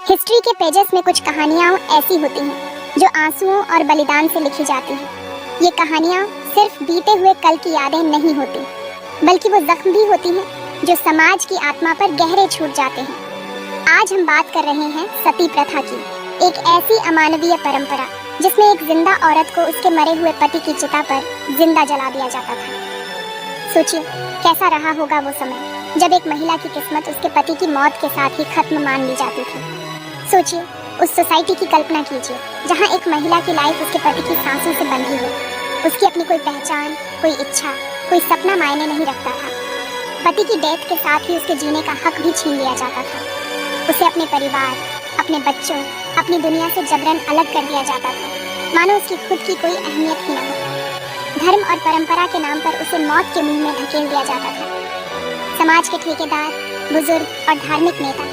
History के pages में कुछ कहानियाँ ऐसी होती हैं जो आंसुओं और बलिदान से लिखी जाती हैं। ये कहानियाँ सिर्फ बीते हुए कल की यादें नहीं होती, बल्कि वो जख्म भी होती हैं जो समाज की आत्मा पर गहरे छूट जाते हैं। आज हम बात कर रहे हैं सती प्रथा की, एक ऐसी अमानवीय परंपरा जिसमें एक जिंदा औरत को उसके मरे हुए पति की चिता पर जिंदा जला दिया जाता था। सोचिए कैसा रहा होगा वो समय जब एक महिला की किस्मत उसके पति की मौत के साथ ही खत्म मान ली जाती थी। सोचिए उस सोसाइटी की कल्पना कीजिए जहाँ एक महिला की लाइफ उसके पति की सांसों से बंधी हो। उसकी अपनी कोई पहचान, कोई इच्छा, कोई सपना मायने नहीं रखता था। पति की डेथ के साथ ही उसके जीने का हक भी छीन लिया जाता था। उसे अपने परिवार, अपने बच्चों, अपनी दुनिया से जबरन अलग कर दिया जाता था, मानो उसकी खुद की कोई अहमियत ही न हो। धर्म और परंपरा के नाम पर उसे मौत के मुंह में धकेल दिया जाता था। समाज के ठेकेदार, बुजुर्ग और धार्मिक नेता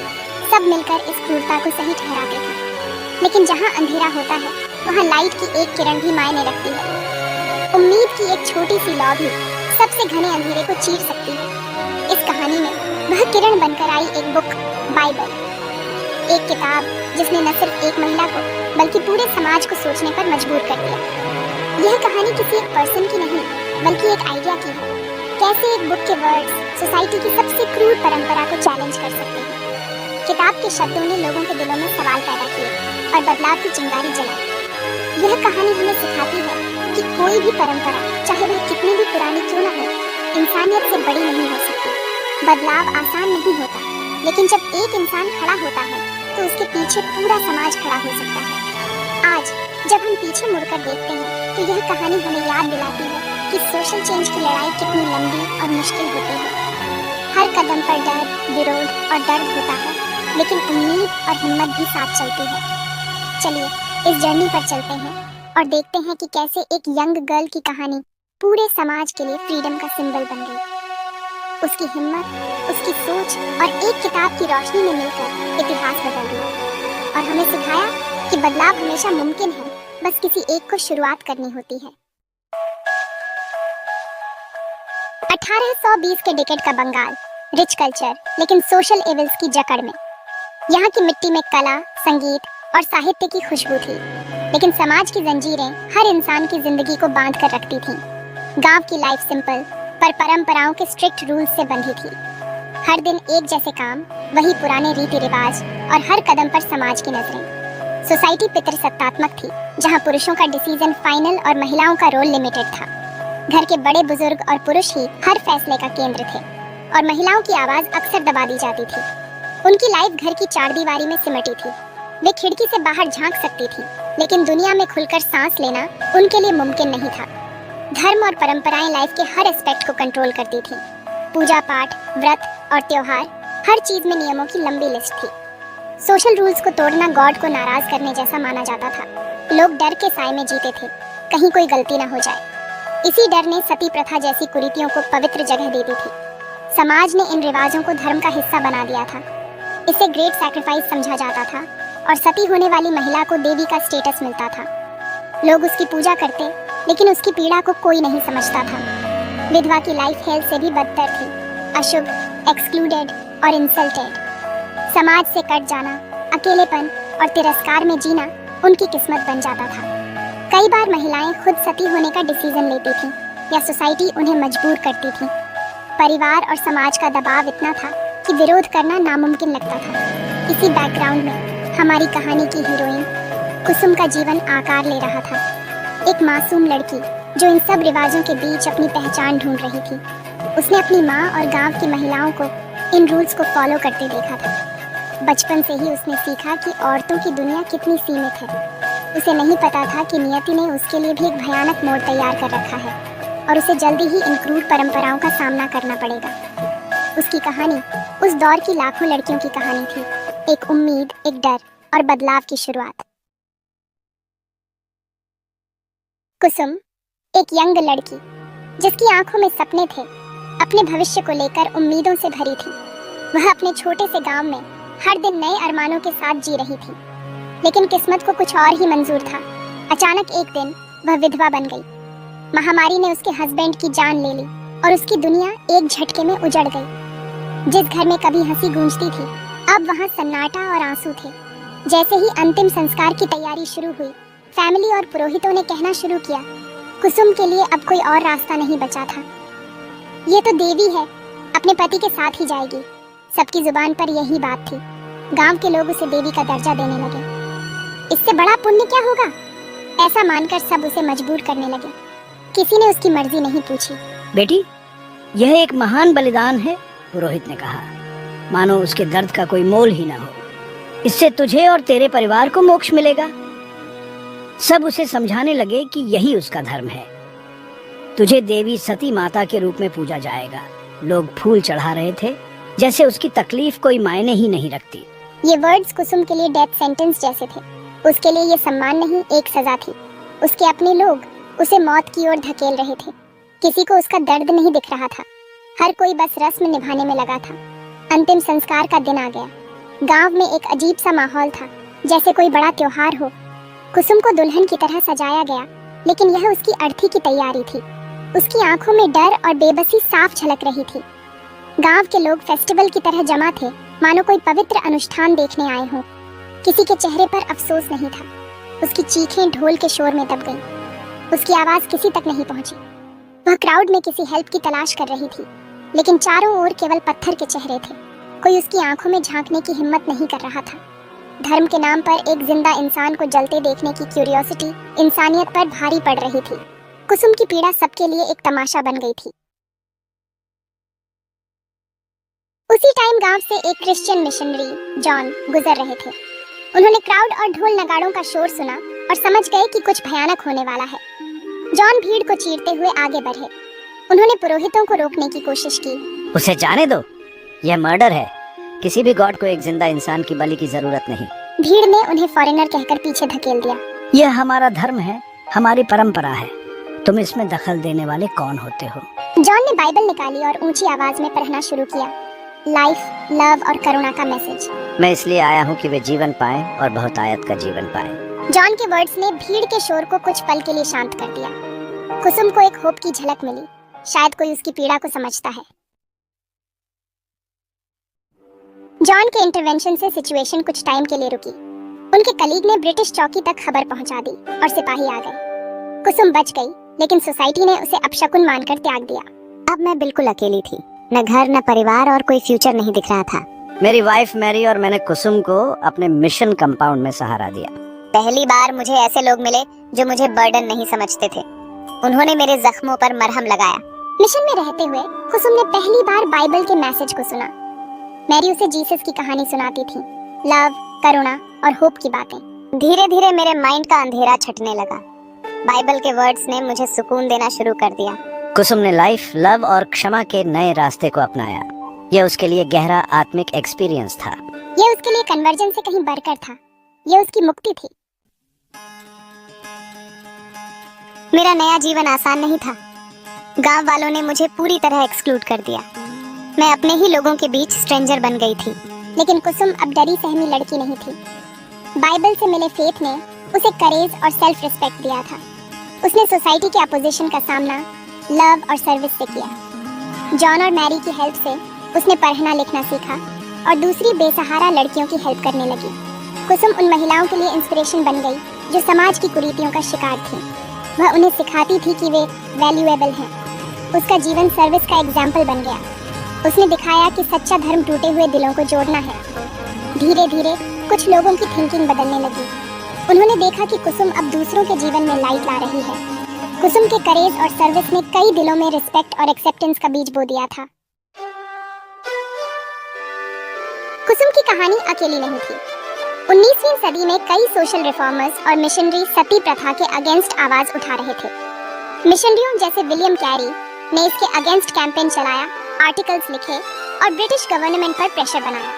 सब मिलकर इस क्रूरता को सही ठहराते थे। लेकिन जहाँ अंधेरा होता है वहाँ लाइट की एक किरण भी मायने रखती है। उम्मीद की एक छोटी सी लौ भी सबसे घने अंधेरे को चीर सकती है। इस कहानी में वह किरण बनकर आई एक बुक, बाइबल, एक किताब जिसने न सिर्फ एक महिला को बल्कि पूरे समाज को सोचने पर मजबूर कर दिया। यह कहानी किसी एक पर्सन की नहीं बल्कि एक आइडिया की है। कैसे एक बुक के वर्ड्स सोसाइटी की सबसे क्रूर परंपरा को चैलेंज कर सकते हैं। किताब के शब्दों ने लोगों के दिलों में सवाल पैदा किए और बदलाव की चिंगारी जलाई। यह कहानी हमें सिखाती है कि कोई भी परंपरा, चाहे वह कितनी भी पुरानी क्यों न हो, इंसानियत से बड़ी नहीं हो सकती। बदलाव आसान नहीं होता, लेकिन जब एक इंसान खड़ा होता है तो उसके पीछे पूरा समाज खड़ा हो सकता है। आज जब हम पीछे मुड़कर देखते हैं तो यह कहानी हमें याद दिलाती है कि सोशल चेंज की लड़ाई कितनी लंबी और मुश्किल होती है। हर कदम पर डर, विरोध और दर्द होता है, लेकिन उम्मीद और हिम्मत भी साथ चलती है। चलिए इस जर्नी पर चलते हैं और देखते हैं कि कैसे एक यंग गर्ल की कहानी पूरे समाज के लिए फ्रीडम का सिंबल बन गई। उसकी हिम्मत, उसकी सोच और एक किताब की रोशनी में मिलकर इतिहास बदल दिया और हमें सिखाया कि बदलाव हमेशा मुमकिन है, बस किसी एक को शुरुआत करनी होती है। 1820 के डिकेड का बंगाल, रिच कल्चर लेकिन सोशल एविल्स की जकड़ में। यहाँ की मिट्टी में कला, संगीत और साहित्य की खुशबू थी, लेकिन समाज की जंजीरें हर इंसान की जिंदगी को बांध कर रखती थीं। गांव की लाइफ सिंपल पर परंपराओं के स्ट्रिक्ट रूल्स से बंधी थी। हर दिन एक जैसे काम, वही पुराने रीति रिवाज और हर कदम पर समाज की नजरें। सोसाइटी पितृसत्तात्मक थी, जहाँ पुरुषों का डिसीजन फाइनल और महिलाओं का रोल लिमिटेड था। घर के बड़े बुजुर्ग और पुरुष ही हर फैसले का केंद्र थे और महिलाओं की आवाज अक्सर दबा दी जाती थी। उनकी लाइफ घर की चारदीवारी में सिमटी थी। वे खिड़की से बाहर झांक सकती थी, लेकिन दुनिया में खुलकर सांस लेना उनके लिए मुमकिन नहीं था। धर्म और परंपराएं लाइफ के हर एस्पेक्ट को कंट्रोल करती थी। पूजा पाठ, व्रत और त्योहार, हर चीज में नियमों की लंबी लिस्ट थी। सोशल रूल्स को तोड़ना गॉड को नाराज करने जैसा माना जाता था। लोग डर के साए में जीते थे, कहीं कोई गलती ना हो जाए। इसी डर ने सती प्रथा जैसी कुरीतियों को पवित्र जगह दे दी थी। समाज ने इन रिवाजों को धर्म का हिस्सा बना दिया था। इसे ग्रेट सैक्रिफाइस समझा जाता था और सती होने वाली महिला को देवी का स्टेटस मिलता था। लोग उसकी पूजा करते, लेकिन उसकी पीड़ा को कोई नहीं समझता था। विधवा की लाइफ हेल से भी बदतर थी, अशुभ, एक्सक्लूडेड और इंसल्टेड। समाज से कट जाना, अकेलेपन और तिरस्कार में जीना उनकी किस्मत बन जाता था। कई बार महिलाएं खुद सती होने का डिसीजन लेती थीं या सोसाइटी उन्हें मजबूर करती थी। परिवार और समाज का दबाव इतना था कि विरोध करना नामुमकिन लगता था। इसी बैकग्राउंड में हमारी कहानी की हीरोइन कुसुम का जीवन आकार ले रहा था। एक मासूम लड़की जो इन सब रिवाजों के बीच अपनी पहचान ढूंढ रही थी। उसने अपनी माँ और गांव की महिलाओं को इन रूल्स को फॉलो करते देखा था। बचपन से ही उसने सीखा कि औरतों की दुनिया कितनी सीमित है। उसे नहीं पता था कि नियति ने उसके लिए भी एक भयानक मोड़ तैयार कर रखा है और उसे जल्दी ही इन क्रूर परंपराओं का सामना करना पड़ेगा। उसकी कहानी उस दौर की लाखों लड़कियों की कहानी थी, एक उम्मीद, एक डर और बदलाव की शुरुआत। कुसुम एक यंग लड़की जिसकी आंखों में सपने थे, अपने भविष्य को लेकर उम्मीदों से भरी थी। वह अपने छोटे से गांव में हर दिन नए अरमानों के साथ जी रही थी, लेकिन किस्मत को कुछ और ही मंजूर था। अचानक एक दिन वह विधवा बन गई। महामारी ने उसके हस्बैंड की जान ले ली और उसकी दुनिया एक झटके में उजड़ गई। जिस घर में कभी हंसी गूंजती थी, अब वहाँ सन्नाटा और आंसू थे। जैसे ही अंतिम संस्कार की तैयारी शुरू हुई, फैमिली और पुरोहितों ने कहना शुरू किया, कुसुम के लिए अब कोई और रास्ता नहीं बचा था। ये तो देवी है, अपने पति के साथ ही जाएगी। सबकी जुबान पर यही बात थी। गांव के लोग उसे देवी का दर्जा देने लगे। इससे बड़ा पुण्य क्या होगा? ऐसा मानकर सब उसे मजबूर करने लगे। किसी ने उसकी मर्जी नहीं पूछी। बेटी, यह एक महान बलिदान है, पुरोहित ने कहा, मानो उसके दर्द का कोई मोल ही ना हो। इससे तुझे और तेरे परिवार को मोक्ष मिलेगा। सब उसे समझाने लगे कि यही उसका धर्म है। तुझे देवी सती माता के रूप में पूजा जाएगा। लोग फूल चढ़ा रहे थे, जैसे उसकी तकलीफ कोई मायने ही नहीं रखती। ये वर्ड्स कुसुम के लिए डेथ सेंटेंस जैसे थे। उसके लिए ये सम्मान नहीं, एक सजा थी। उसके अपने लोग उसे मौत की ओर धकेल रहे थे। किसी को उसका दर्द नहीं दिख रहा था। हर कोई बस रस्म निभाने में लगा था। अंतिम संस्कार का दिन आ गया। गांव में एक अजीब सा माहौल था, जैसे कोई बड़ा त्योहार हो। कुसुम को दुल्हन की तरह सजाया गया, लेकिन यह उसकी अर्थी की तैयारी थी। उसकी आंखों में डर और बेबसी साफ झलक रही थी। गांव के लोग फेस्टिवल की तरह जमा थे, मानो कोई पवित्र अनुष्ठान देखने आए हों। किसी के चेहरे पर अफसोस नहीं था। उसकी चीखें ढोल के शोर में दब गईं। उसकी आवाज किसी तक नहीं पहुंची। वह क्राउड में किसी हेल्प की तलाश कर रही थी, लेकिन चारों ओर केवल पत्थर के चेहरे थे। कोई उसकी आंखों में झांकने की हिम्मत नहीं कर रहा था। धर्म के नाम पर एक जिंदा इंसान को जलते देखने की क्यूरियोसिटी इंसानियत पर भारी पड़ रही थी। कुसुम की पीड़ा सबके लिए एक तमाशा बन गई थी। उसी टाइम गांव से एक क्रिश्चियन मिशनरी जॉन गुजर रहे थे। उन्होंने क्राउड और ढोल नगाड़ों का शोर सुना और समझ गए कि कुछ भयानक होने वाला है। जॉन भीड़ को चीरते हुए आगे बढ़े। उन्होंने पुरोहितों को रोकने की कोशिश की। उसे जाने दो, यह मर्डर है। किसी भी गॉड को एक जिंदा इंसान की बलि की जरूरत नहीं। भीड़ ने उन्हें फॉरेनर कहकर पीछे धकेल दिया। यह हमारा धर्म है, हमारी परंपरा है। तुम इसमें दखल देने वाले कौन होते हो? जॉन ने बाइबल निकाली और ऊंची आवाज में पढ़ना शुरू किया। लाइफ, लव और करुणा का मैसेज। मैं इसलिए आया हूँ कि वे जीवन पाएं और बहुतायत का जीवन पाएं। जॉन के वर्ड्स ने भीड़ के शोर को कुछ पल के लिए शांत कर दिया। कुसुम को एक होप की झलक मिली। शायद कोई उसकी पीड़ा को समझता है। जॉन के इंटरवेंशन से सिचुएशन कुछ टाइम के लिए रुकी। उनके कलीग ने ब्रिटिश चौकी तक खबर पहुंचा दी और सिपाही आ गए। कुसुम बच गई, लेकिन सोसाइटी ने उसे अपशकुन मानकर त्याग दिया। अब मैं बिल्कुल अकेली थी। न घर, न परिवार और कोई फ्यूचर नहीं दिख रहा था। मेरी वाइफ मैरी और मैंने कुसुम को अपने मिशन कंपाउंड में सहारा दिया। पहली बार मुझे ऐसे लोग मिले जो मुझे बर्डन नहीं समझते थे। उन्होंने मेरे जख्मों पर मरहम लगाया। मिशन में रहते हुए कुसुम ने पहली बार बाइबल के मैसेज को सुना। मैरी उसे जीसस की कहानी सुनाती थी, लव, करुणा और होप की बातें। धीरे धीरे मेरे माइंड का अंधेरा छटने लगा। बाइबल के वर्ड्स ने मुझे सुकून देना शुरू कर दिया। कुसुम ने लाइफ, लव और क्षमा के नए रास्ते को अपनाया। यह उसके लिए गहरा आत्मिक एक्सपीरियंस था। यह उसके लिए कन्वर्जन से कहीं बढ़कर था। यह उसकी मुक्ति थी। मेरा नया जीवन आसान नहीं था। गांव वालों ने मुझे पूरी तरह एक्सक्लूड कर दिया। मैं अपने ही लोगों के बीच स्ट्रेंजर बन गई थी। लेकिन कुसुम अब डरी सहमी लड़की नहीं थी। बाइबल से मिले फेथ ने उसे करेज और सेल्फ रिस्पेक्ट दिया था। उसने सोसाइटी के अपोजिशन का सामना लव और सर्विस से किया। जॉन और मैरी की हेल्प से उसने पढ़ना लिखना सीखा और दूसरी बेसहारा लड़कियों की हेल्प करने लगी। कुसुम उन महिलाओं के लिए इंस्पिरेशन बन गई जो समाज की कुरीतियों का शिकार थी। वह उन्हें सिखाती थी कि वे वैल्यूएबल हैं। उसका जीवन सर्विस का एग्जाम्पल बन गया। उसने दिखाया कि सच्चा धर्म टूटे हुए दिलों को जोड़ना है। धीरे धीरे कुछ लोगों की थिंकिंग बदलने लगी। उन्होंने देखा कि कुसुम अब दूसरों के जीवन में लाइट ला रही है। कुसुम के करेज और सर्विस ने कई दिलों में रिस्पेक्ट और एक्सेप्टेंस का बीज बो दिया था। कुसुम की कहानी अकेली नहीं थी। 19वीं सदी में कई सोशल रिफॉर्मर्स और मिशनरी सती प्रथा के अगेंस्ट आवाज उठा रहे थे। मिशनरियों जैसे विलियम कैरी ने इसके अगेंस्ट कैंपेन चलाया, आर्टिकल्स लिखे और ब्रिटिश गवर्नमेंट पर प्रेशर बनाया।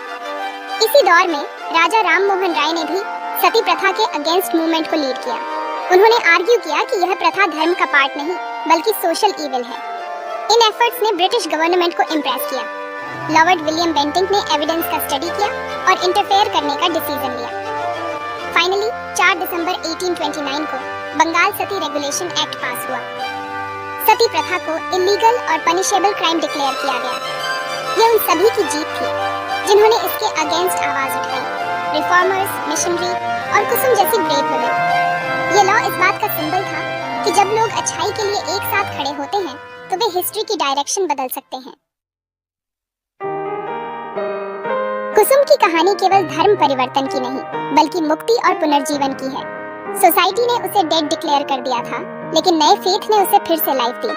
इसी दौर में राजा राम मोहन राय ने भी सती प्रथा के अगेंस्ट मूवमेंट को लीड किया। उन्होंने आर्ग्यू किया कि यह प्रथा धर्म का पार्ट नहीं बल्कि सोशल ईविल है। इन एफर्ट्स ने ब्रिटिश गवर्नमेंट को इम्प्रेस किया। लॉर्ड विलियम बेंटिंक ने एविडेंस का स्टडी किया और इंटरफेयर करने का डिसीजन लिया। फाइनली 4 दिसंबर 1829 को बंगाल सती रेगुलेशन एक्ट पास हुआ। सती प्रथा को इलीगल और पनिशेबल क्राइम डिक्लेयर किया गया। यह उन सभी की जीत थी जिन्होंने इसके अगेंस्ट आवाज उठाई। रिफॉर्मर्स, मिशनरी और कुसुम जैसी ब्रेव वुमेन। ये लॉ इस बात का सिंबल था कि जब लोग अच्छाई के लिए एक साथ खड़े होते हैं तो वे हिस्ट्री की डायरेक्शन बदल सकते हैं। कुसुम की कहानी केवल धर्म परिवर्तन की नहीं बल्कि मुक्ति और पुनर्जीवन की है। सोसाइटी ने उसे डेड डिक्लेयर कर दिया था, लेकिन नए फेथ ने उसे फिर से लाइफ दी।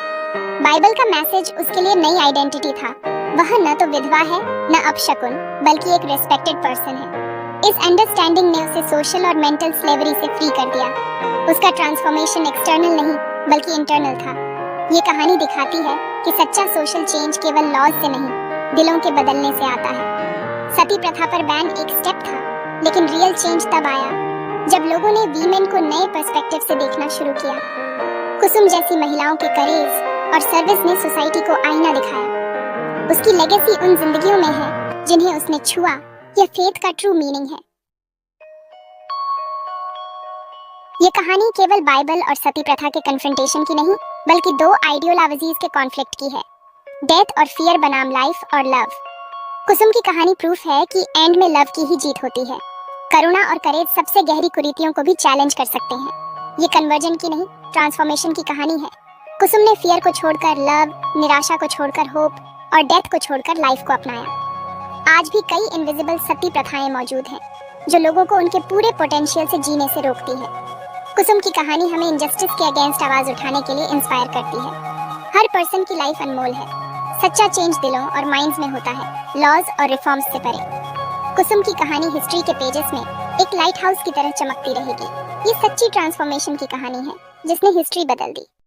बाइबल का मैसेज उसके लिए नई आइडेंटिटी था। वह न तो विधवा है न अपशकुन, बल्कि एक रेस्पेक्टेड पर्सन है। इस अंडरस्टैंडिंग ने उसे सोशल और मेंटल स्लेवरी से फ्री कर दिया। उसका ट्रांसफॉर्मेशन एक्सटर्नल नहीं बल्कि इंटरनल था। ये कहानी दिखाती है कि सच्चा सोशल चेंज केवल लॉज से नहीं, दिलों के बदलने से आता है। सती प्रथा पर बैन एक स्टेप था, लेकिन रियल चेंज तब आया जब लोगों ने वीमेन को नए पर्सपेक्टिव से देखना शुरू किया। कुसुम जैसी महिलाओं के करेज और सर्विस ने सोसाइटी को आईना दिखाया। उसकी लेगेसी उन जिंदगियों में है जिन्हें उसने छुआ। यह फेथ का ट्रू मीनिंग है। ये कहानी केवल बाइबल और सती प्रथा के कन्फ्रंटेशन की नहीं, बल्कि दो आइडियोलॉजीज के कॉन्फ्लिक्ट की है, डेथ और फियर बनाम लाइफ और लव। कुसुम की कहानी प्रूफ है कि एंड में लव की ही जीत होती है। करुणा और करेज सबसे गहरी कुरीतियों को भी चैलेंज कर सकते हैं। ये कन्वर्जन की नहीं, ट्रांसफॉर्मेशन की कहानी है। कुसुम ने फियर को छोड़कर लव, निराशा को छोड़कर होप और डेथ को छोड़कर लाइफ को अपनाया। आज भी कई इनविजिबल सती प्रथाएं मौजूद हैं जो लोगों को उनके पूरे पोटेंशियल से जीने से रोकती है। कुसुम की कहानी हमें इंजस्टिस के अगेंस्ट आवाज उठाने के लिए इंस्पायर करती है। हर पर्सन की लाइफ अनमोल है। सच्चा चेंज दिलों और माइंड्स में होता है, लॉज और रिफॉर्म्स से परे। कुसुम की कहानी हिस्ट्री के पेजेस में एक लाइट हाउस की तरह चमकती रहेगी। ये सच्ची ट्रांसफॉर्मेशन की कहानी है जिसने हिस्ट्री बदल दी।